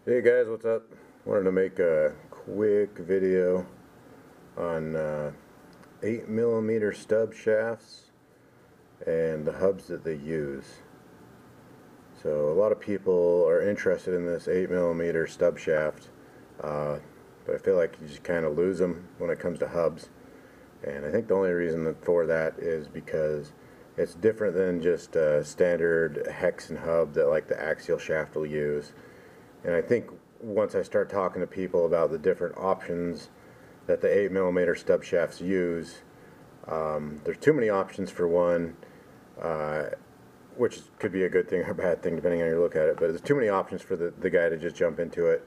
Hey guys, what's up? Wanted to make a quick video on 8mm stub shafts and the hubs that they use. So a lot of people are interested in this 8mm stub shaft, but I feel like you just kind of lose them when it comes to hubs. And I think the only reason for that is because it's different than just a standard hex and hub that like the Axial shaft will use. And I think once I start talking to people about the different options that the 8mm stub shafts use, there's too many options for one, which could be a good thing or a bad thing depending on how you look at it, but there's too many options for the guy to just jump into it.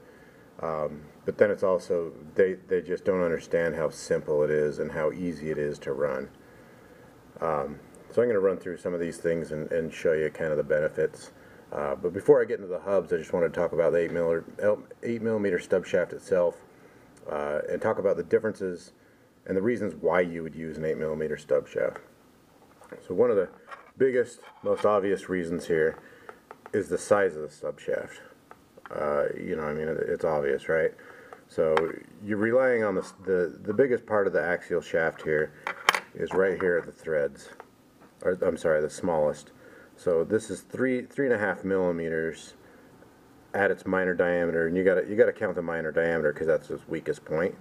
But then it's also, they just don't understand how simple it is and how easy it is to run. So I'm going to run through some of these things and show you kind of the benefits. But before I get into the hubs, I just want to talk about the 8mm stub shaft itself, and talk about the differences and the reasons why you would use an 8mm stub shaft. So one of the biggest, most obvious reasons here is the size of the stub shaft. It's obvious, right? So you're relying on the biggest part of the axial shaft here is right here at the threads, or I'm sorry, the smallest. So this is 3.5 millimeters at its minor diameter, and you gotta count the minor diameter because that's its weakest point.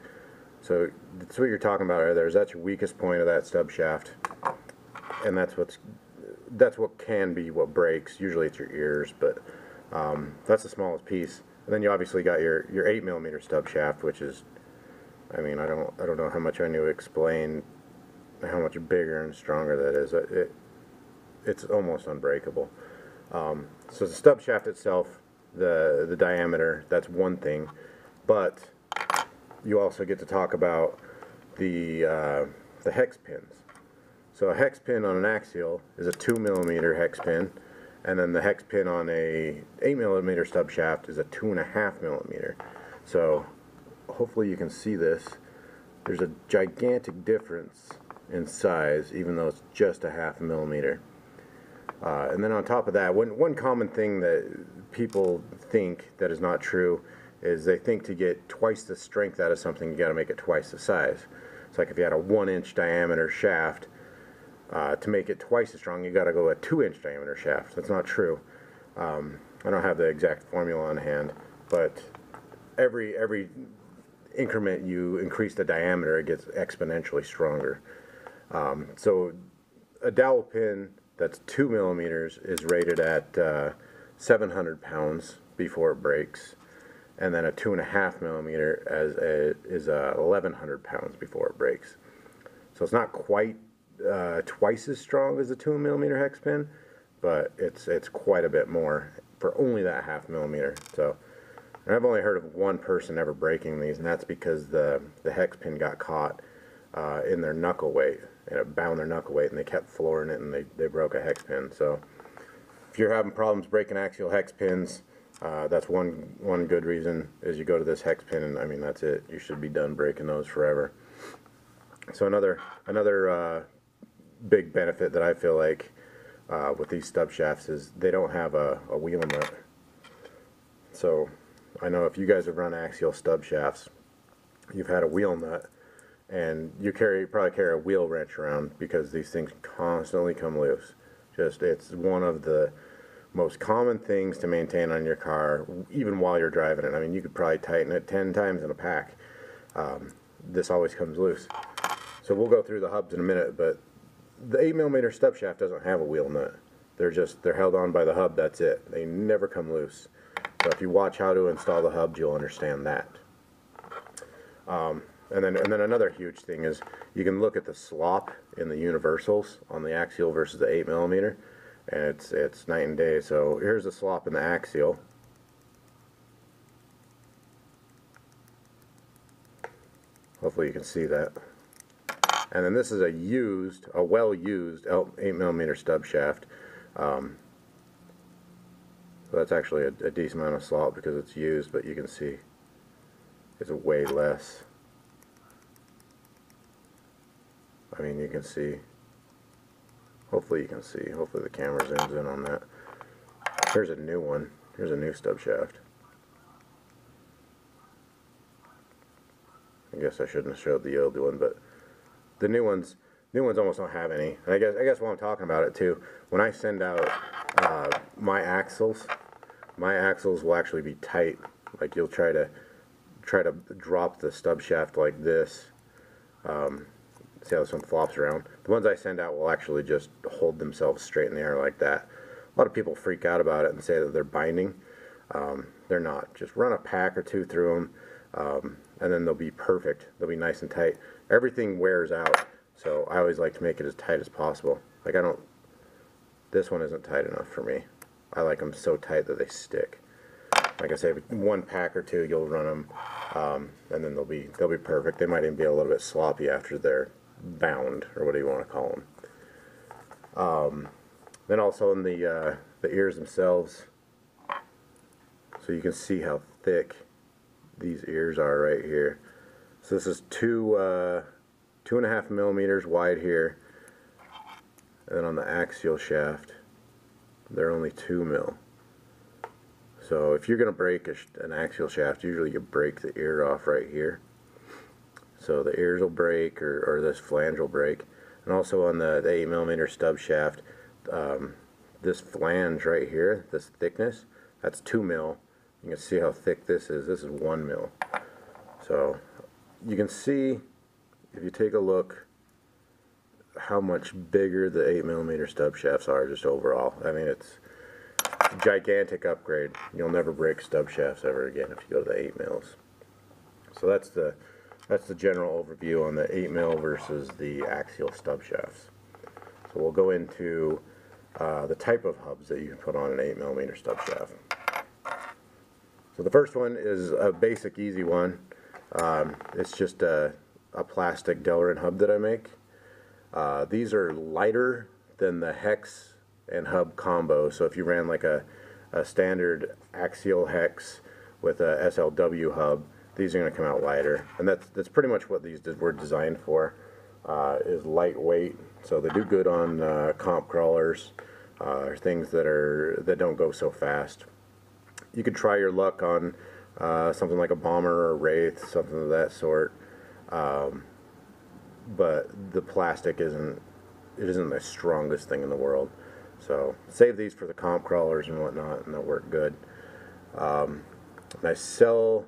So that's what you're talking about right there. That's your weakest point of that stub shaft, and that's what can be what breaks. Usually it's your ears, but that's the smallest piece. And then you obviously got your 8mm stub shaft, which is, I don't know how much I need to explain how much bigger and stronger that is. It's almost unbreakable. So the stub shaft itself, the diameter, that's one thing, but you also get to talk about the hex pins. So a hex pin on an axial is a 2mm hex pin, and then the hex pin on a 8mm stub shaft is a 2.5mm. So hopefully you can see this. There's a gigantic difference in size, even though it's just a 0.5 millimeter. And then on top of that, one common thing that people think that is not true is they think to get twice the strength out of something, you got to make it twice the size. It's like if you had a 1-inch diameter shaft, to make it twice as strong, you got to go a 2-inch diameter shaft. That's not true. I don't have the exact formula on hand, but every increment you increase the diameter, it gets exponentially stronger. So a dowel pin that's 2 millimeters is rated at 700 pounds before it breaks, and then a 2.5 millimeter is 1,100 pounds before it breaks. So it's not quite twice as strong as a 2mm hex pin, but it's quite a bit more for only that 0.5 millimeter. So, and I've only heard of one person ever breaking these, and that's because the hex pin got caught in their knuckle weight, and it bound their knuckle weight, and they kept flooring it, and they broke a hex pin. So if you're having problems breaking axial hex pins, that's one good reason is you go to this hex pin, and that's it. You should be done breaking those forever. So another big benefit that I feel like with these stub shafts is they don't have a wheel nut. So I know if you guys have run axial stub shafts, you've had a wheel nut, and you probably carry a wheel wrench around because these things constantly come loose. It's one of the most common things to maintain on your car, even while you're driving it. You could probably tighten it 10 times in a pack. This always comes loose. So we'll go through the hubs in a minute, but the 8mm stub shaft doesn't have a wheel nut. They're held on by the hub, that's it. They never come loose. So if you watch how to install the hubs, you'll understand that. And then another huge thing is you can look at the slop in the universals on the axial versus the 8mm, and it's night and day. So here's the slop in the axial. Hopefully you can see that. And then this is a well-used 8mm stub shaft. So that's actually a decent amount of slop because it's used, but you can see it's way less. You can see. Hopefully you can see. Hopefully the camera zooms in on that. Here's a new one. Here's a new stub shaft. guess I shouldn't have showed the old one, but the new ones almost don't have any. And I guess while I'm talking about it too, when I send out my axles will actually be tight. Like you'll try to drop the stub shaft like this. See how this one flops around? The ones I send out will actually just hold themselves straight in the air like that. A lot of people freak out about it and say that they're binding. They're not. Just run a pack or two through them, and then they'll be perfect. They'll be nice and tight. Everything wears out, so I always like to make it as tight as possible. Like this one isn't tight enough for me. I like them so tight that they stick. Like I say, one pack or two, you'll run them, and then they'll be perfect. They might even be a little bit sloppy after they're bound, or what do you want to call them. Then also in the ears themselves, so you can see how thick these ears are right here. So this is 2.5 millimeters wide here, and then on the axial shaft, they're only 2 mil. So if you're going to break an axial shaft, usually you break the ear off right here. So the ears will break, or this flange will break. And also on the 8 millimeter stub shaft, this flange right here, this thickness, that's 2 mil. You can see how thick this is. This is 1 mil. So you can see, if you take a look, how much bigger the 8 millimeter stub shafts are just overall. I mean, it's a gigantic upgrade. You'll never break stub shafts ever again if you go to the 8 mils. So that's the general overview on the 8 mil versus the axial stub shafts. So we'll go into the type of hubs that you can put on an 8 millimeter stub shaft. So the first one is a basic, easy one. It's just a plastic Delrin hub that I make. These are lighter than the hex and hub combo. So if you ran like a standard axial hex with a SLW hub, these are going to come out lighter, and that's pretty much what these were designed for. Is lightweight, so they do good on comp crawlers, or things that don't go so fast. You could try your luck on something like a bomber or a wraith, something of that sort, but the plastic isn't the strongest thing in the world. So save these for the comp crawlers and whatnot, and they'll work good. And I sell,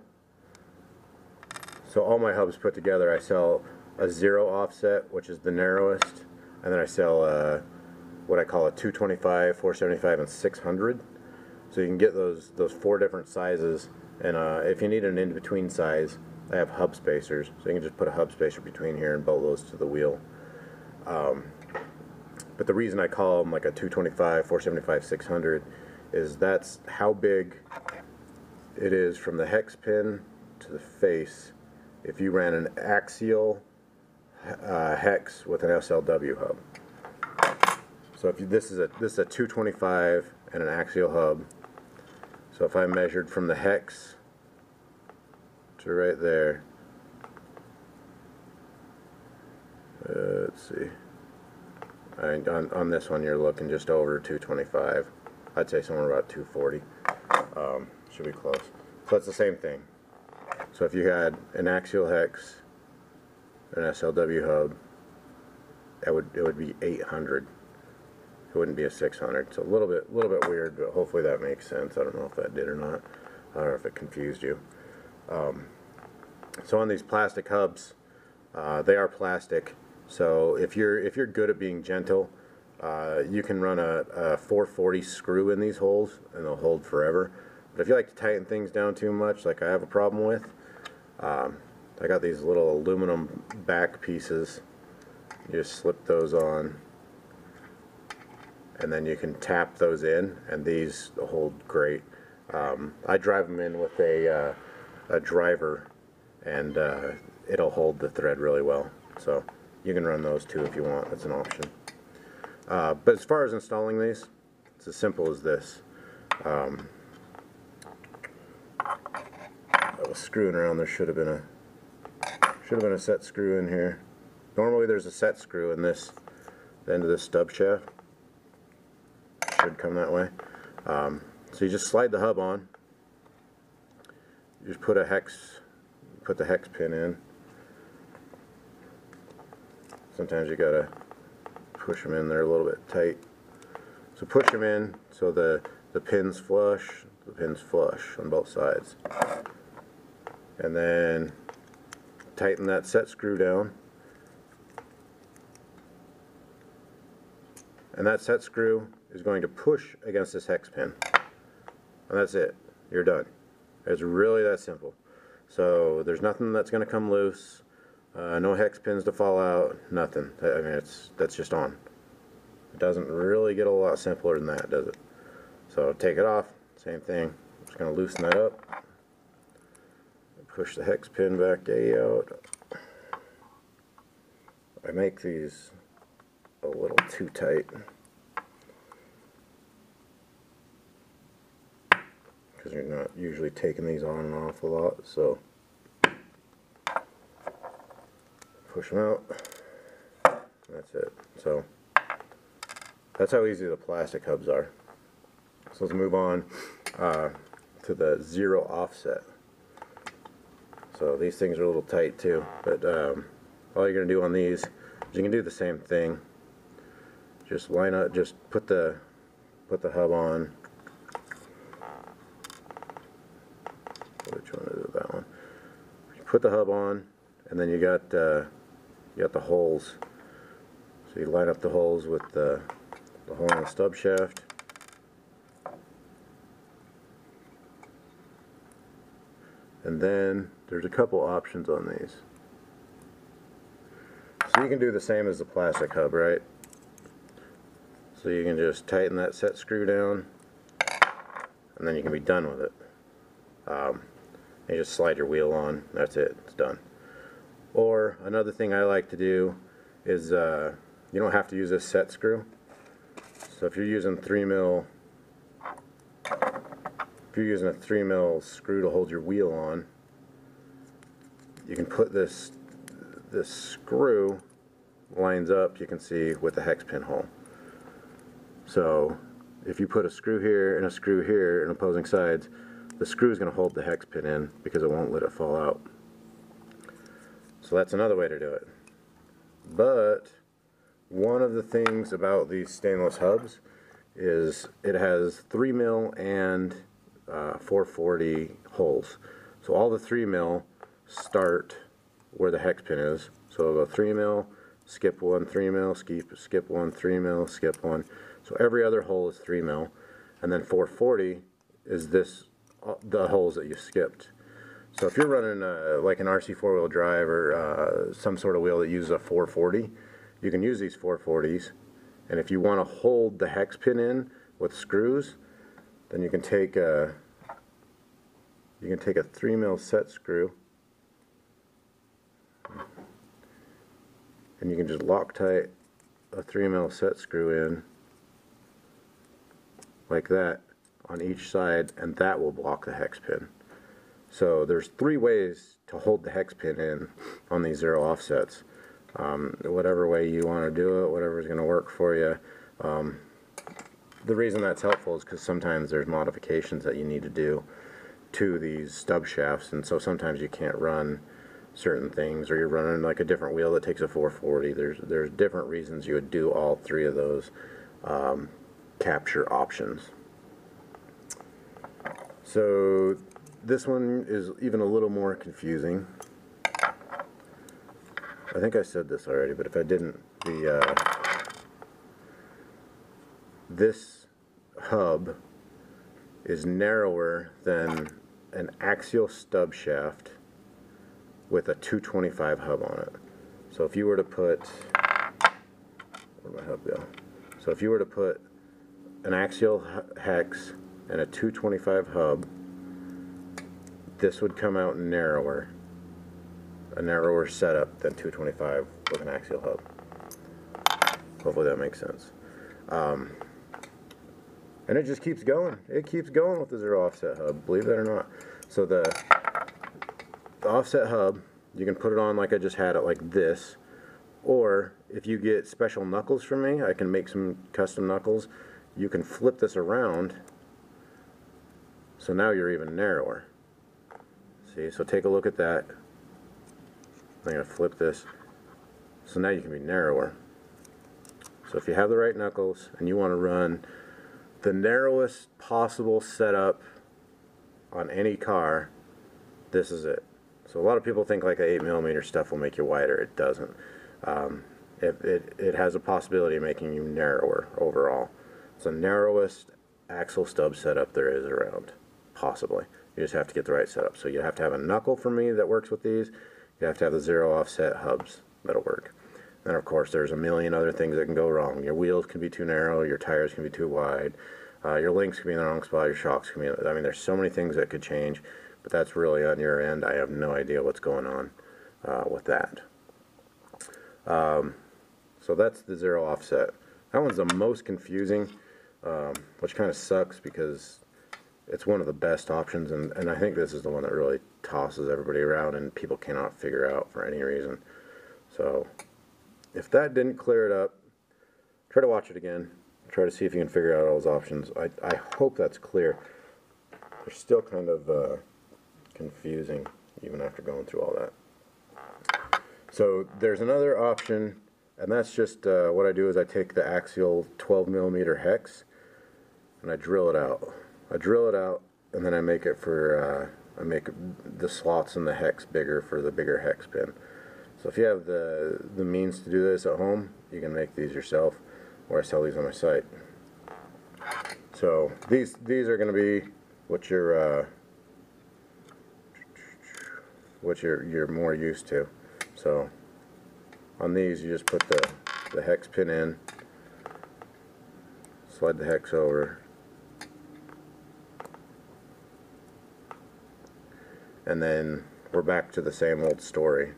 so all my hubs put together, I sell a 0 offset, which is the narrowest, and then I sell what I call a 225, 475, and 600. So you can get those 4 different sizes, and if you need an in-between size, I have hub spacers, so you can just put a hub spacer between here and bolt those to the wheel. But the reason I call them like a 225, 475, 600 is that's how big it is from the hex pin to the face if you ran an axial hex with an SLW hub. So if this is a 225 and an axial hub, so if I measured from the hex to right there, let's see, on this one you're looking just over 225. I'd say somewhere about 240. Should be close. So that's the same thing. So if you had an axial hex, an SLW hub, it would be 800. It wouldn't be a 600. So a little bit weird, but hopefully that makes sense. I don't know if that did or not. I don't know if it confused you. So on these plastic hubs, they are plastic. So if you're good at being gentle, you can run a 440 screw in these holes, and they'll hold forever. But if you like to tighten things down too much, like I have a problem with, I got these little aluminum back pieces. You just slip those on, and then you can tap those in, and these hold great. I drive them in with a driver, and it'll hold the thread really well. So you can run those too if you want. That's an option. But as far as installing these, it's as simple as this. I was screwing around. There should have been a set screw in here. Normally there's a set screw in the end of this stub shaft. Should come that way. So you just slide the hub on. You just put the hex pin in, sometimes you gotta push them in there a little bit tight. So push them in so the pins flush, on both sides. And then tighten that set screw down. And that set screw is going to push against this hex pin. And that's it. You're done. It's really that simple. So there's nothing that's going to come loose. No hex pins to fall out. Nothing. I mean, that's just on. It doesn't really get a lot simpler than that, does it? So take it off. Same thing. I'm just going to loosen that up. Push the hex pin back out. I make these a little too tight because you're not usually taking these on and off a lot, so push them out. That's it. So that's how easy the plastic hubs are. So let's move on to the 0 offset. So these things are a little tight too, but all you're going to do on these is you can do the same thing. Just line up, just put the hub on. Which one is it? That one. You put the hub on, and then you got the holes. So you line up the holes with the hole in the stub shaft. And then there's a couple options on these. So you can do the same as the plastic hub, right? So you can just tighten that set screw down, and then you can be done with it. You just slide your wheel on. That's it. It's done. Or another thing I like to do is you don't have to use this set screw. So if you're using 3mm, if you're using a 3mm screw to hold your wheel on, you can put this screw lines up, you can see, with the hex pin hole. So if you put a screw here and a screw here in opposing sides, the screw is going to hold the hex pin in because it won't let it fall out. So that's another way to do it. But one of the things about these stainless hubs is it has 3mm and 440 holes. So all the 3mm start where the hex pin is. So it'll go 3mm, skip 1, 3mm, skip 1, 3mm, skip 1. So every other hole is 3mm, and then 440 is the holes that you skipped. So if you're running like an RC 4-wheel drive or some sort of wheel that uses a 440, you can use these 440s. And if you want to hold the hex pin in with screws, then you can take a 3mm set screw, and you can just Loctite a 3mm set screw in like that on each side, and that will block the hex pin. So there's 3 ways to hold the hex pin in on these 0 offsets. Whatever way you want to do it, whatever's going to work for you. The reason that's helpful is because sometimes there's modifications that you need to do to these stub shafts, and so sometimes you can't run certain things, or you're running like a different wheel that takes a 440. There's different reasons you would do all 3 of those capture options. So this one is even a little more confusing. I think I said this already, but if I didn't, this hub is narrower than an axial stub shaft with a 225 hub on it. So if you were to put, where'd my hub go? So if you were to put an axial hex and a 225 hub, this would come out narrower, a narrower setup than 225 with an axial hub. Hopefully that makes sense. And it just keeps going. It keeps going with the 0 offset hub, believe that or not. So the offset hub, you can put it on like I just had it, like this. Or if you get special knuckles from me, I can make some custom knuckles. You can flip this around, so now you're even narrower. See, so take a look at that. I'm going to flip this. So now you can be narrower. So if you have the right knuckles and you want to run the narrowest possible setup on any car, this is it. So a lot of people think like the 8mm stuff will make you wider. It doesn't. It has a possibility of making you narrower overall. It's the narrowest axle stub setup there is around, possibly. You just have to get the right setup. So you have to have a knuckle for me that works with these. You have to have the 0 offset hubs that'll work. And of course there's a million other things that can go wrong. Your wheels can be too narrow, your tires can be too wide, your links can be in the wrong spot, your shocks can be, I mean there's so many things that could change, but that's really on your end. I have no idea what's going on with that. So that's the 0 offset. That one's the most confusing, which kind of sucks because it's one of the best options, and I think this is the one that really tosses everybody around and people cannot figure out for any reason. So if that didn't clear it up, try to watch it again. Try to see if you can figure out all those options. I hope that's clear. They're still kind of confusing even after going through all that. So there's another option, and that's just what I do is I take the Axial 12mm hex and I drill it out. I drill it out and then I make it for I make the slots in the hex bigger for the bigger hex pin. So if you have the means to do this at home, you can make these yourself, or I sell these on my site. So these are going to be what you're more used to. So on these you just put the hex pin in, slide the hex over, and then we're back to the same old story.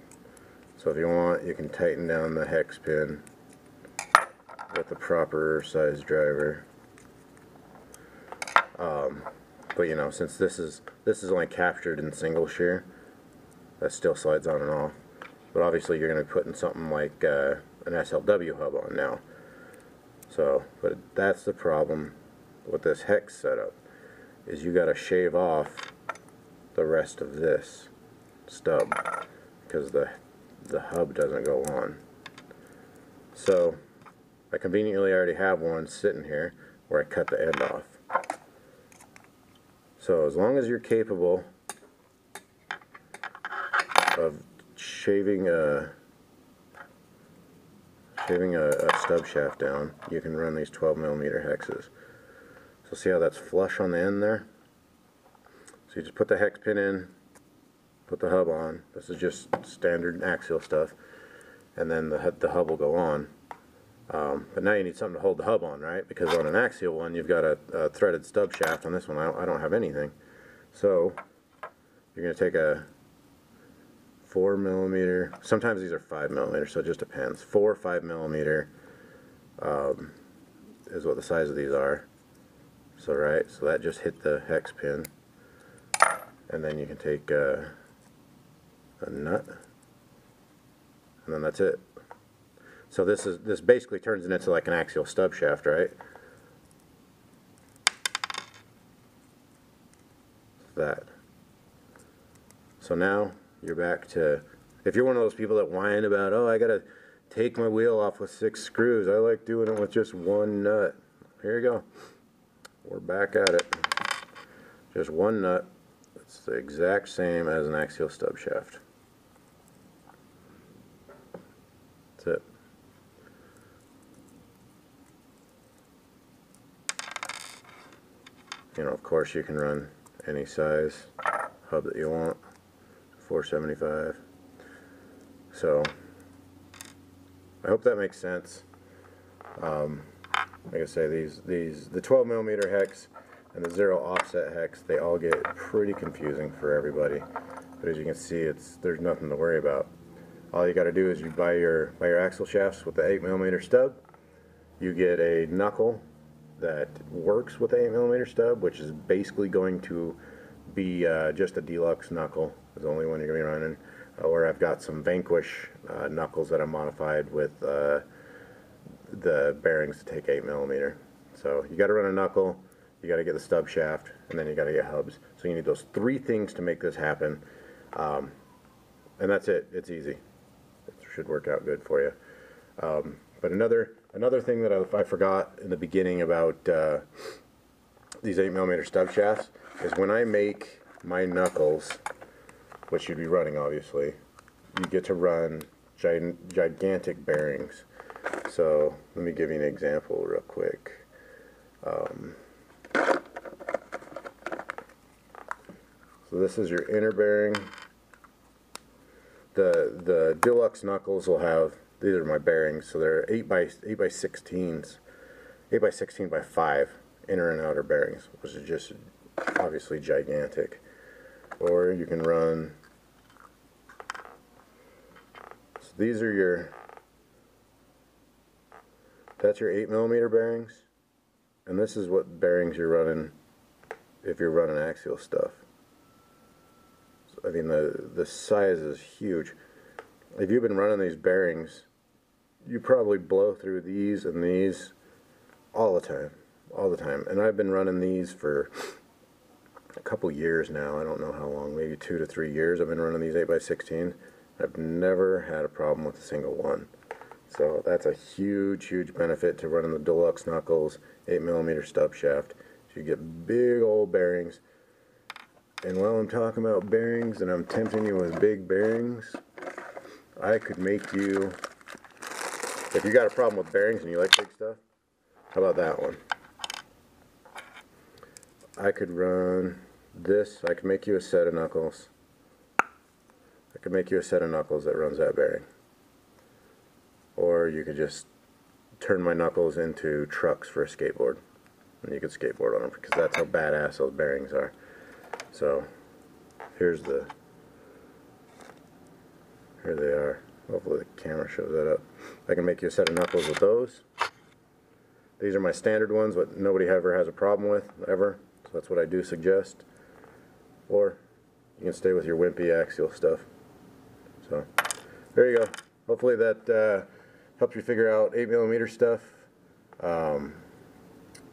So if you want, you can tighten down the hex pin with the proper size driver. But you know, since this is only captured in single shear, that still slides on and off. But obviously you're going to be putting something like an SLW hub on now. So, but that's the problem with this hex setup, is you got to shave off the rest of this stub because the hub doesn't go on. So I conveniently already have one sitting here where I cut the end off. So as long as you're capable of shaving a stub shaft down, you can run these 12mm hexes. So see how that's flush on the end there? So you just put the hex pin in, put the hub on. This is just standard Axial stuff, and then the hub will go on. But now you need something to hold the hub on, right? Because on an Axial one, you've got a threaded stub shaft. On this one, I don't have anything. So you're going to take a 4mm. Sometimes these are 5mm, so it just depends. 4 or 5mm is what the size of these are. So right, so that just hit the hex pin, and then you can take a nut, and then that's it. So this basically turns it into like an Axial stub shaft, right? That. So now you're back to, if you're one of those people that whine about, oh, I gotta take my wheel off with 6 screws, I like doing it with just one nut. Here you go. We're back at it. Just one nut. It's the exact same as an Axial stub shaft. That's it. You know, of course you can run any size hub that you want, 475. So I hope that makes sense. Like I say, the 12mm hex and the 0 offset hex, they all get pretty confusing for everybody. But as you can see, there's nothing to worry about. All you got to do is you buy your axle shafts with the 8mm stub. You get a knuckle that works with the 8mm stub, which is basically going to be just a deluxe knuckle. Is the only one you're going to be running. Or I've got some Vanquish knuckles that I modified with the bearings to take 8mm. So you got to run a knuckle, you got to get the stub shaft, and then you got to get hubs. So you need those 3 things to make this happen, and that's it. It's easy. It should work out good for you. But another thing that I forgot in the beginning about these 8mm stub shafts is when I make my knuckles, which you'd be running obviously, you get to run gigantic bearings. So let me give you an example real quick. So this is your inner bearing. The deluxe knuckles will have, these are my bearings, so they're 8 by 16s, 8 by 16 by 5 inner and outer bearings, which is just obviously gigantic. Or you can run, so these are your, that's your 8mm bearings, and this is what bearings you're running if you're running axial stuff. I mean, the size is huge. If you've been running these bearings, you probably blow through these and these all the time. And I've been running these for a couple years now. I don't know how long, maybe 2 to 3 years. I've been running these 8 by 16. I've never had a problem with a single one. So that's a huge benefit to running the deluxe knuckles 8mm stub shaft. So you get big old bearings. And while I'm talking about bearings and I'm tempting you with big bearings, I could make you, if you got a problem with bearings and you like big stuff, how about that one? I could run this, I could make you a set of knuckles. I could make you a set of knuckles that runs that bearing. Or you could just turn my knuckles into trucks for a skateboard. And you could skateboard on them because that's how badass those bearings are. So here they are. Hopefully the camera shows that up. I can make you a set of knuckles with those. These are my standard ones, what nobody ever has a problem with, ever. So that's what I do suggest. Or you can stay with your wimpy axial stuff. So there you go. Hopefully that helps you figure out 8mm stuff.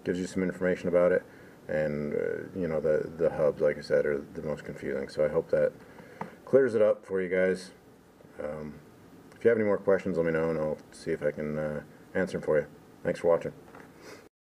Gives you some information about it. And you know, the hubs, like I said, are the most confusing. So I hope that clears it up for you guys. If you have any more questions, let me know, and I'll see if I can answer them for you. Thanks for watching.